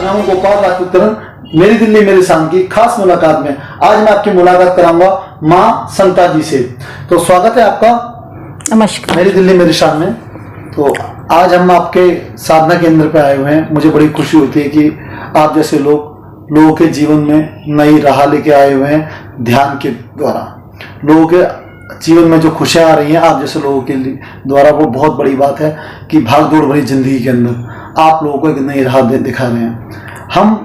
मैं हूं गोपाल राजपुत्रन। मेरी दिल्ली मेरी शान की खास मुलाकात में आज मैं आपकी मुलाकात कराऊंगा माँ संता जी से। तो स्वागत है आपका नमस्कार। मेरी दिल्ली मेरी शान में। तो आज हम आपके साधना केंद्र पे आए हुए हैं। मुझे बड़ी खुशी होती है कि आप जैसे लोगों के जीवन में नई राह लेके आए हुए हैं। ध्यान के द्वारा लोगों के जीवन में जो खुशियाँ आ रही हैं आप जैसे लोगों के द्वारा, वो बहुत बड़ी बात है कि भाग दौड़ भरी जिंदगी के अंदर आप लोगों को एक नई राह दिखा रहे हैं। हम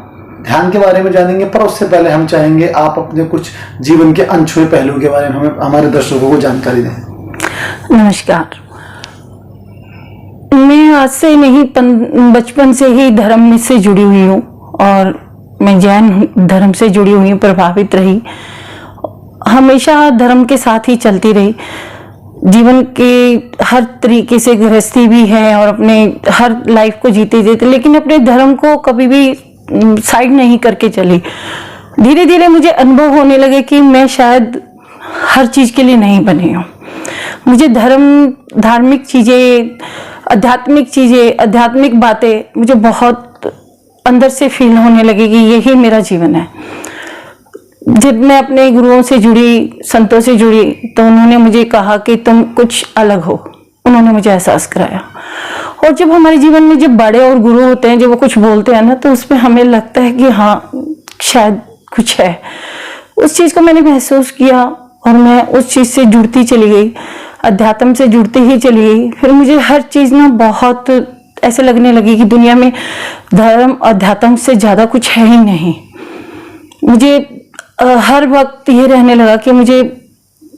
ध्यान के बारे में जानेंगे, पर उससे पहले हम चाहेंगे आप अपने कुछ जीवन के अनछुए पहलुओं के बारे में हमें हमारे दर्शकों को जानकारी दें। नमस्कार। मैं आज से नहीं, बचपन से ही धर्म से जुड़ी हुई हूँ और मैं जैन धर्म से जुड़ी हुई हूँ, प्रभावित रही, हमेशा धर्म के साथ ही चलती रही। जीवन के हर तरीके से गृहस्थी भी है और अपने हर लाइफ को जीते, लेकिन अपने धर्म को कभी भी साइड नहीं करके चली। धीरे धीरे मुझे अनुभव होने लगे कि मैं शायद हर चीज के लिए नहीं बनी हूँ। मुझे धार्मिक चीजें, आध्यात्मिक बातें मुझे बहुत अंदर से फील होने लगी कि यही मेरा जीवन है। जब मैं अपने गुरुओं से जुड़ी, संतों से जुड़ी, तो उन्होंने मुझे कहा कि तुम कुछ अलग हो। उन्होंने मुझे एहसास कराया। और जब हमारे जीवन में जब बड़े और गुरु होते हैं, जब वो कुछ बोलते हैं ना, तो उसमें हमें लगता है कि हाँ शायद कुछ है। उस चीज को मैंने महसूस किया और मैं उस चीज से जुड़ती चली गई, अध्यात्म से जुड़ती ही चली गई। फिर मुझे हर चीज ना बहुत ऐसे लगने लगी कि दुनिया में धर्म अध्यात्म से ज्यादा कुछ है ही नहीं। मुझे हर वक्त ये रहने लगा कि मुझे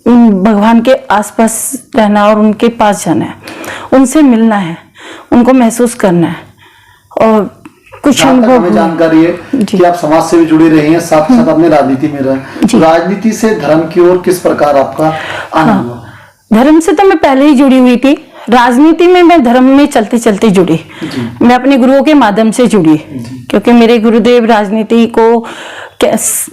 भगवान के आसपास रहना और उनके पास जाना है, उनसे मिलना है, उनको महसूस करना है। और कुछ हमें जानकारी है कि आप समाज से भी जुड़ी रही हैं, साथ साथ अपने राजनीति में रहे। राजनीति से धर्म की ओर किस प्रकार आपका आना हुआ? धर्म से तो मैं पहले ही जुड़ी हुई थी। राजनीति में मैं धर्म में चलते चलते जुड़ी। मैं अपने गुरुओं के माध्यम से जुड़ी, क्योंकि मेरे गुरुदेव राजनीति को,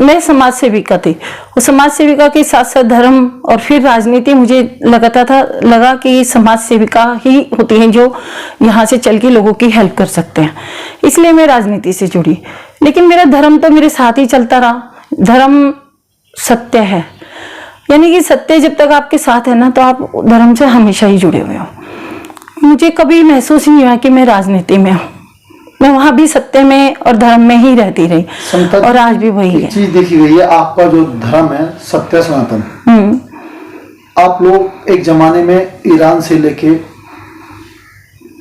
मैं समाज सेविका थी। उस समाज सेविका के साथ साथ धर्म और फिर राजनीति, मुझे लगा कि समाज सेविका ही होती हैं जो यहाँ से चल के लोगों की हेल्प कर सकते हैं। इसलिए मैं राजनीति से जुड़ी। लेकिन मेरा धर्म तो मेरे साथ ही चलता रहा। धर्म सत्य है, यानी कि सत्य जब तक आपके साथ है ना, तो आप धर्म से हमेशा ही जुड़े हुए हो। मुझे कभी महसूस नहीं हुआ कि मैं राजनीति में हूँ। मैं वहां भी सत्य में और धर्म में ही रहती रही और आज भी वही है। चीज देखी गई है, आपका जो धर्म है सत्य सनातन। आप लोग एक जमाने में ईरान से लेके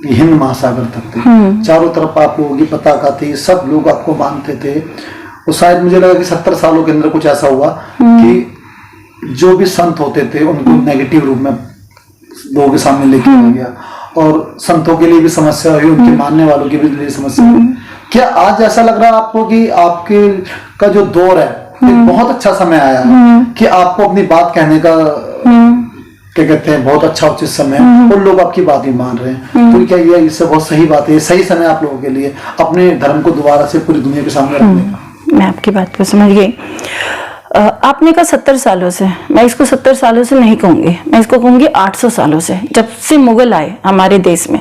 हिंद महासागर तक थे, चारों तरफ आप लोगों की पताका थी, सब लोग आपको मानते थे। और शायद मुझे लगा कि 70 सालों के अंदर कुछ ऐसा हुआ कि जो भी संत होते थे उनको नेगेटिव रूप में लोगों के सामने लेके आ गया और संतों के लिए भी समस्या हुई, उनके मानने वालों के लिए समस्या हुई। क्या आज ऐसा लग रहा है आपको कि आपके का जो दौर है एक बहुत अच्छा समय आया है कि आपको अपनी बात कहने का क्या कहते हैं बहुत अच्छा उचित समय है और लोग आपकी बात ही मान रहे हैं? तो क्या ये इससे बहुत सही बात है, सही समय आप लोगों के लिए अपने धर्म को दोबारा से पूरी दुनिया के सामने रखने का? मैं आपकी बात को समझ गई। आपने कहा 70 सालों से, मैं इसको 70 सालों से नहीं कहूंगी, मैं इसको कहूंगी 800 सालों से। जब से मुगल आए हमारे देश में,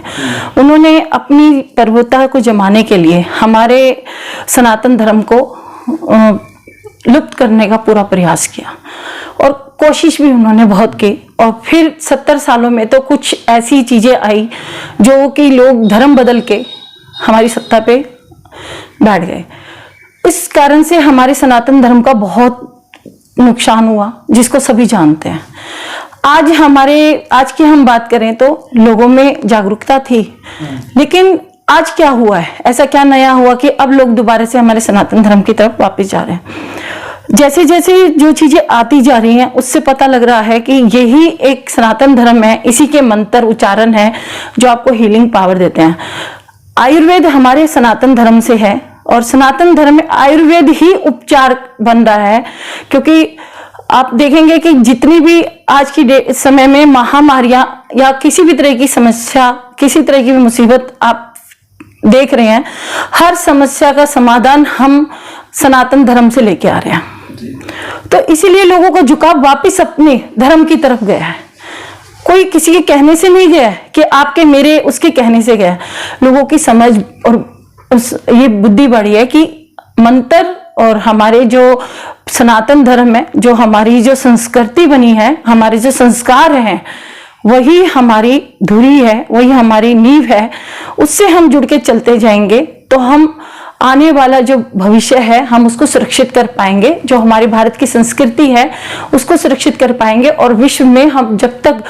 उन्होंने अपनी प्रभुता को जमाने के लिए हमारे सनातन धर्म को लुप्त करने का पूरा प्रयास किया और कोशिश भी उन्होंने बहुत की। और फिर 70 सालों में तो कुछ ऐसी चीजें आई जो कि लोग धर्म बदल के हमारी सत्ता पे बैठ गए। इस कारण से हमारे सनातन धर्म का बहुत नुकसान हुआ, जिसको सभी जानते हैं। आज की हम बात करें तो लोगों में जागरूकता थी, लेकिन आज क्या हुआ है, ऐसा क्या नया हुआ कि अब लोग दोबारा से हमारे सनातन धर्म की तरफ वापस जा रहे हैं। जैसे जैसे जो चीजें आती जा रही हैं, उससे पता लग रहा है कि यही एक सनातन धर्म है, इसी के मंत्र उच्चारण है जो आपको हीलिंग पावर देते हैं। आयुर्वेद हमारे सनातन धर्म से है और सनातन धर्म में आयुर्वेद ही उपचार बन रहा है। क्योंकि आप देखेंगे कि जितनी भी आज की समय में महामारियां या किसी भी तरह की समस्या, किसी तरह की भी मुसीबत आप देख रहे हैं, हर समस्या का समाधान हम सनातन धर्म से लेके आ रहे हैं। तो इसीलिए लोगों का झुकाव वापस अपने धर्म की तरफ गया है। कोई किसी के कहने से नहीं गया कि आपके मेरे उसके कहने से गया। लोगों की समझ और ये बुद्धि बढ़ी है कि मंत्र और हमारे जो सनातन धर्म है, जो हमारी जो संस्कृति बनी है, हमारे जो संस्कार हैं, वही हमारी धुरी है, वही हमारी नींव है। उससे हम जुड़ के चलते जाएंगे तो हम आने वाला जो भविष्य है हम उसको सुरक्षित कर पाएंगे। जो हमारे भारत की संस्कृति है उसको सुरक्षित कर पाएंगे। और विश्व में हम जब तक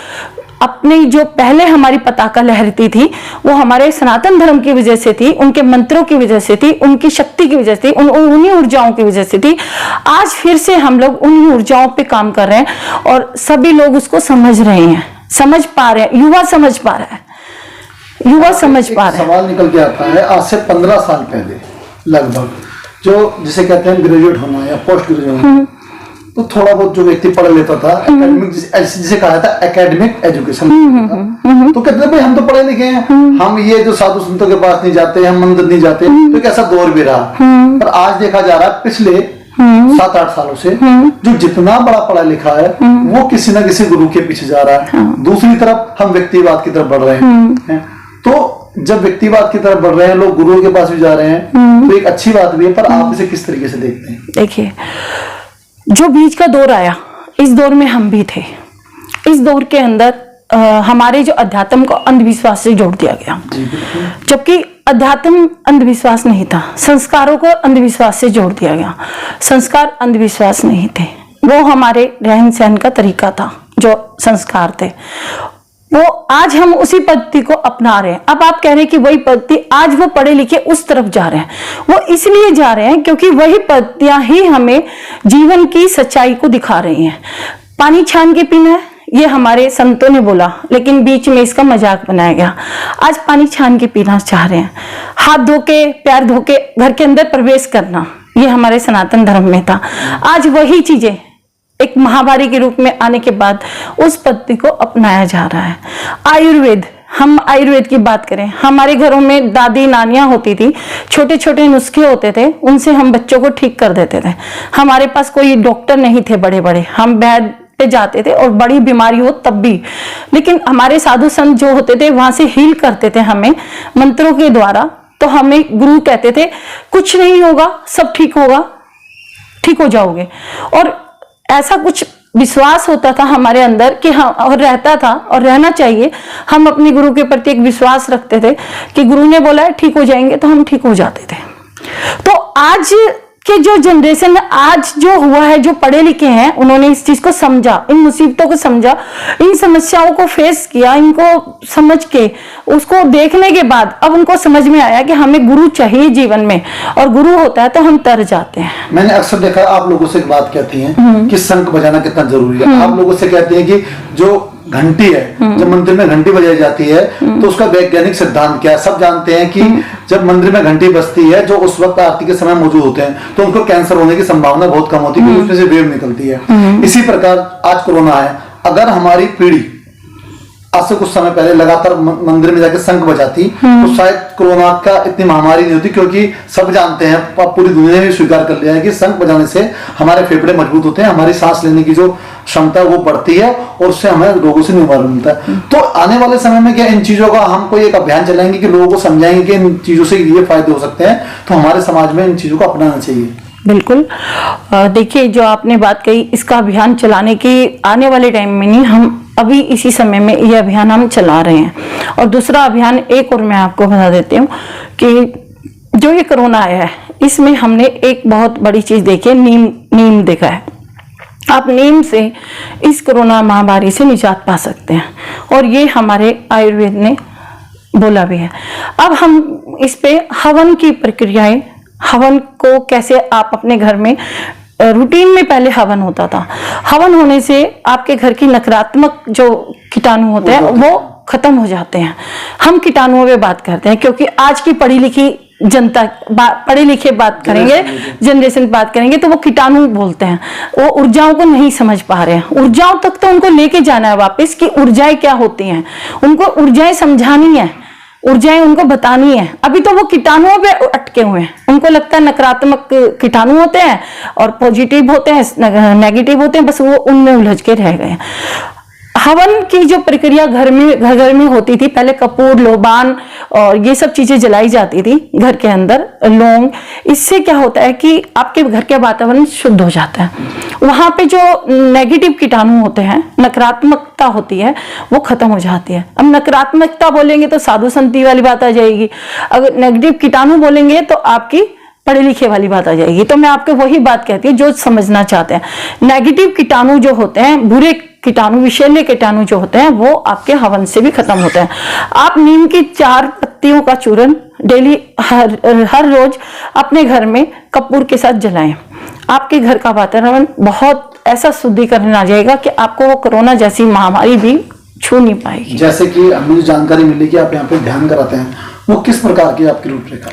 अपनी जो पहले हमारी पताका लहरती थी वो हमारे सनातन धर्म की वजह से थी, उनके मंत्रों की वजह से थी, उनकी शक्ति की वजह से, उन्हीं ऊर्जाओं की वजह से थी। आज फिर से हम लोग उन्हीं ऊर्जाओं पे काम कर रहे हैं और सभी लोग उसको समझ रहे हैं, समझ पा रहे हैं, युवा समझ पा रहा है, युवा समझ पा रहा है। सवाल निकल के आता है, आज से 15 साल पहले लगभग जो जिसे कहते हैं ग्रेजुएट होना या पोस्ट ग्रेजुएट होना, तो थोड़ा बहुत जो व्यक्ति पढ़ लेता था, एकेडमिक जिसे कहा था एकेडमिक एजुकेशन, तो कहते थे भाई हम तो पढ़े लिखे हैं, हम ये जो साधु संतों के पास नहीं जाते, हम मंदिर नहीं जाते, तो एक ऐसा दौर भी रहा। पर आज देखा जा रहा है पिछले 7-8 सालों से जो जितना बड़ा पढ़ा लिखा है वो किसी ना किसी गुरु के पीछे जा रहा है। दूसरी तरफ हम व्यक्तिवाद की तरफ बढ़ रहे हैं। तो जब व्यक्तिवाद की तरफ बढ़ रहे हैं, लोग गुरुओं के पास भी जा रहे हैं, तो एक अच्छी बात भी है। पर आप इसे किस तरीके से देखते हैं? देखिए, जो बीच का दौर आया, इस दौर में हम भी थे। इस दौर के अंदर हमारे जो अध्यात्म को अंधविश्वास से जोड़ दिया गया, जबकि अध्यात्म अंधविश्वास नहीं था, संस्कारों को अंधविश्वास से जोड़ दिया गया। संस्कार अंधविश्वास नहीं थे, वो हमारे रहन सहन का तरीका था, जो संस्कार थे वो आज हम उसी पद्धति को अपना रहे हैं। अब आप कह रहे हैं कि वही पद्धति, आज वो पढ़े लिखे उस तरफ जा रहे हैं, वो इसलिए जा रहे हैं क्योंकि वही पद्धतियां ही हमें जीवन की सच्चाई को दिखा रही हैं। पानी छान के पीना है, ये हमारे संतों ने बोला, लेकिन बीच में इसका मजाक बनाया गया। आज पानी छान के पीना चाह रहे हैं। हाथ धो के, पैर धो के घर के अंदर प्रवेश करना, ये हमारे सनातन धर्म में था। आज वही चीजें एक महामारी के रूप में आने के बाद उस पद्धति को अपनाया जा रहा है। आयुर्वेद, हम आयुर्वेद की बात करें, हमारे घरों में दादी नानियां होती थी, छोटे छोटे नुस्खे होते थे, उनसे हम बच्चों को ठीक कर देते थे। हमारे पास कोई डॉक्टर नहीं थे बड़े बड़े, हम वैद्य पे जाते थे और बड़ी बीमारी हो तब भी, लेकिन हमारे साधु संत जो होते थे वहां से हील करते थे हमें मंत्रों के द्वारा। तो हमें गुरु कहते थे कुछ नहीं होगा, सब ठीक होगा, ठीक हो जाओगे। और ऐसा कुछ विश्वास होता था हमारे अंदर कि हाँ, और रहता था और रहना चाहिए। हम अपने गुरु के प्रति एक विश्वास रखते थे कि गुरु ने बोला है ठीक हो जाएंगे, तो हम ठीक हो जाते थे। तो आज के जो जनरेशन में आज जो हुआ है, जो पढ़े लिखे हैं, उन्होंने इस चीज को समझा, इन मुसीबतों को समझा, इन समस्याओं को फेस किया, इनको समझ के उसको देखने के बाद अब उनको समझ में आया कि हमें गुरु चाहिए जीवन में, और गुरु होता है तो हम तर जाते हैं। मैंने अक्सर देखा, आप लोगों से एक बात कहती हैं कि शंख बजाना कितना जरूरी है। आप लोगों से कहते हैं कि जो घंटी है, जब मंदिर में घंटी बजाई जाती है तो उसका वैज्ञानिक सिद्धांत क्या है? सब जानते हैं कि जब मंदिर में घंटी बजती है, जो उस वक्त आरती के समय मौजूद होते हैं, तो उनको कैंसर होने की संभावना बहुत कम होती है, क्योंकि उसमें से वेव निकलती है। इसी प्रकार आज कोरोना है, अगर हमारी पीढ़ी आज से कुछ समय पहले लगातार मंदिर में जाकर शंख बजाती तो शायद कोरोना का इतनी महामारी नहीं होती, क्योंकि सब जानते हैं, पूरी दुनिया ने भी स्वीकार कर लिया है कि शंख बजाने से हमारे फेफड़े मजबूत होते हैं, हमारी सांस लेने की जो क्षमता वो बढ़ती है और उससे हमें रोगों से निवारण मिलता है। तो आने वाले समय में क्या इन चीजों का हम कोई एक अभियान चलाएंगे कि लोगों को समझाएंगे कि इन चीजों से ये फायदे हो सकते हैं, तो हमारे समाज में इन चीजों को अपनाना चाहिए? बिल्कुल। देखिए, जो आपने बात कही, इसका अभियान चलाने की आने वाले टाइम में नहीं, हम अभी इसी समय में ये अभियान हम चला रहे हैं। और दूसरा अभियान एक और मैं आपको बता देती हूँ कि जो ये कोरोना आया है, इसमें हमने एक बहुत बड़ी चीज देखी है, नीम देखा है। आप नीम से इस कोरोना महामारी से निजात पा सकते हैं, और ये हमारे आयुर्वेद ने बोला भी है। अब हम इस पे हवन की प्रक्रियाएं, हवन को कैसे आप अपने घर में, रूटीन में पहले हवन होता था, हवन होने से आपके घर की नकारात्मक जो कीटाणु होते हैं वो खत्म हो जाते हैं। हम कीटाणुओं पे बात करते हैं, क्योंकि आज की पढ़ी लिखी जनता, पढ़े लिखे बात करेंगे, जनरेशन बात करेंगे, तो वो कीटाणु बोलते हैं, वो ऊर्जाओं को नहीं समझ पा रहे हैं। ऊर्जाओं तक तो उनको लेके जाना है वापस कि ऊर्जाएं क्या होती हैं, उनको ऊर्जाएं समझानी है, ऊर्जाएं उनको बतानी है। अभी तो वो कीटाणुओं पे अटके हुए हैं, उनको लगता है नकारात्मक कीटाणु होते हैं और पॉजिटिव होते हैं, नेगेटिव होते हैं, बस वो उनमें उलझ के रह गए। हवन की जो प्रक्रिया घर में होती थी, पहले कपूर, लोबान और ये सब चीजें जलाई जाती थी घर के अंदर, लौंग। इससे क्या होता है कि आपके घर के वातावरण शुद्ध हो जाता है। वहां पे जो नेगेटिव कीटाणु होते हैं, नकारात्मकता होती है, वो खत्म हो जाती है। अब नकारात्मकता बोलेंगे तो साधु संती वाली बात आ जाएगी, अगर नेगेटिव कीटाणु बोलेंगे तो आपकी पढ़े लिखे वाली बात आ जाएगी। तो मैं आपको वही बात कहती हूँ जो समझना चाहते हैं। नेगेटिव कीटाणु जो होते हैं, बुरे कीटाणु, विषैले कीटाणु जो होते हैं, वो आपके हवन से भी खत्म होते हैं। आप नीम की 4 पत्तियों का चूरन डेली हर रोज अपने घर में कपूर के साथ जलाएं। आपके घर का वातावरण बहुत ऐसा शुद्धिकरण आ जाएगा कि आपको वो कोरोना जैसी महामारी भी छू नहीं पाएगी। जैसे कि हमें जानकारी मिली कि आप यहाँ पे ध्यान कराते हैं, वो किस प्रकार की आपकी रूपरेखा?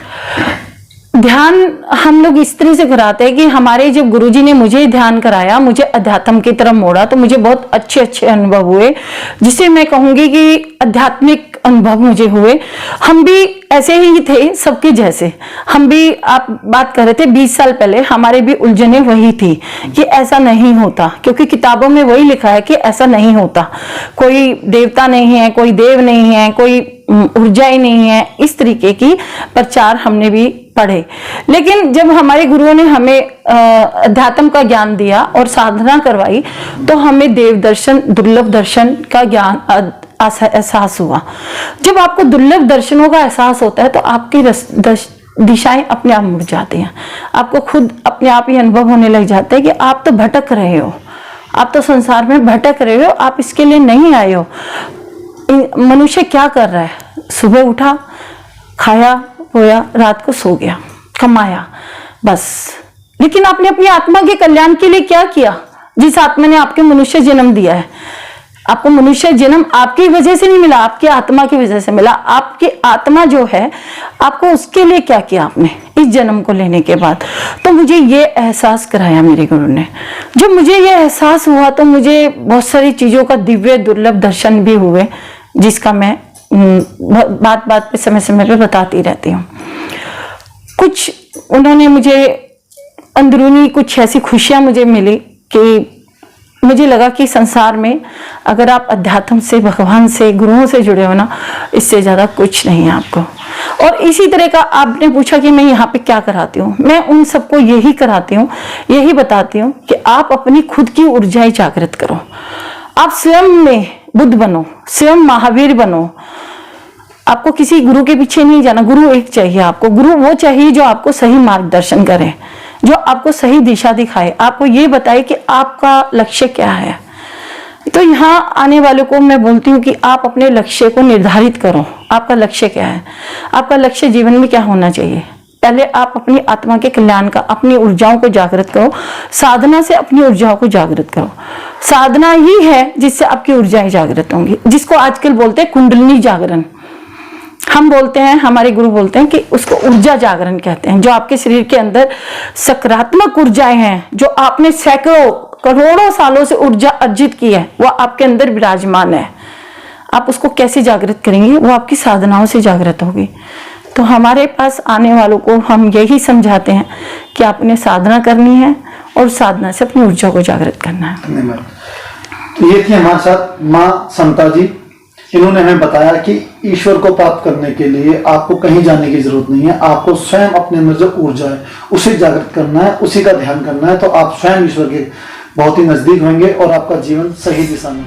ध्यान हम लोग इस तरह से कराते हैं कि हमारे जब गुरुजी ने मुझे ध्यान कराया, मुझे अध्यात्म की तरफ मोड़ा, तो मुझे बहुत अच्छे अच्छे अनुभव हुए, जिसे मैं कहूंगी कि आध्यात्मिक अनुभव मुझे हुए। हम भी ऐसे ही थे सबके जैसे। हम भी, आप बात कर रहे थे 20 साल पहले, हमारे भी उलझने वही थी कि ऐसा नहीं होता, क्योंकि किताबों में वही लिखा है कि ऐसा नहीं होता, कोई देवता नहीं है, कोई देव नहीं है, कोई ऊर्जा ही नहीं है। इस तरीके की प्रचार हमने भी पढ़े। लेकिन जब हमारे गुरुओं ने हमें अध्यात्म का ज्ञान दिया और साधना करवाई, तो हमें देव दर्शन, दुर्लभ दर्शन का ज्ञान एहसास हुआ। जब आपको दुर्लभ दर्शनों का एहसास होता है तो आपकी दिशाएं अपने आप मुड़ जाती हैं। आपको खुद अपने आप ही अनुभव होने लग जाता है कि आप तो भटक रहे हो, आप तो संसार में भटक रहे हो, आप इसके लिए नहीं आए हो। मनुष्य क्या कर रहा है? सुबह उठा, खाया होया, रात को सो गया, कमाया, बस। लेकिन आपने अपनी आत्मा के कल्याण के लिए क्या किया? जिस आत्मा ने आपके मनुष्य जन्म दिया है, आपको मनुष्य जन्म आपकी वजह से नहीं मिला, आपकी आत्मा की वजह से मिला। आपकी आत्मा जो है, आपको उसके लिए क्या किया आपने इस जन्म को लेने के बाद? तो मुझे ये एहसास कराया मेरे गुरु ने। जब मुझे ये एहसास हुआ तो मुझे बहुत सारी चीजों का दिव्य दुर्लभ दर्शन भी हुए, जिसका मैं बात बात पे, समय समय पे बताती रहती हूँ। कुछ उन्होंने मुझे अंदरूनी कुछ ऐसी खुशियां मुझे मिली कि मुझे लगा कि संसार में अगर आप अध्यात्म से, भगवान से, गुरुओं से जुड़े हो ना, इससे ज्यादा कुछ नहीं है आपको। और इसी तरह का आपने पूछा कि मैं यहाँ पे क्या कराती हूँ, मैं उन सबको यही कराती हूँ, यही बताती हूँ कि आप अपनी खुद की ऊर्जाएं जागृत करो। आप स्वयं में बुद्ध बनो, स्वयं महावीर बनो। आपको किसी गुरु के पीछे नहीं जाना। गुरु एक चाहिए आपको। गुरु वो चाहिए जो आपको सही मार्गदर्शन करे, जो आपको सही दिशा दिखाए, आपको ये बताए कि आपका लक्ष्य क्या है। तो यहाँ आने वालों को मैं बोलती हूँ कि आप अपने लक्ष्य को निर्धारित करो। आपका लक्ष्य क्या है? आपका लक्ष्य जीवन में क्या होना चाहिए? पहले आप अपनी आत्मा के कल्याण का, अपनी ऊर्जाओं को जागृत करो। साधना से अपनी ऊर्जाओं को जागृत करो। साधना ही है जिससे आपकी ऊर्जाएं जागृत होंगी, जिसको आजकल बोलते हैं कुंडलिनी जागरण। हम बोलते हैं, हमारे गुरु बोलते हैं कि उसको ऊर्जा जागरण कहते हैं। जो आपके शरीर के अंदर सकारात्मक ऊर्जाएं हैं, जो आपने सैकड़ों करोड़ों सालों से ऊर्जा अर्जित की है, वह आपके अंदर विराजमान है। आप उसको कैसे जागृत करेंगे? वो आपकी साधनाओं से जागृत होगी। तो हमारे पास आने वालों को हम यही समझाते हैं कि आपने साधना करनी है और साधना से अपनी ऊर्जा को जागृत करना है। तो ये थी हमारे साथ माँ समता जी। इन्होंने हमें बताया कि ईश्वर को प्राप्त करने के लिए आपको कहीं जाने की जरूरत नहीं है। आपको स्वयं अपने अंदर जो ऊर्जा है उसे जागृत करना है, उसी का ध्यान करना है, तो आप स्वयं ईश्वर के बहुत ही नजदीक होंगे और आपका जीवन सही दिशा में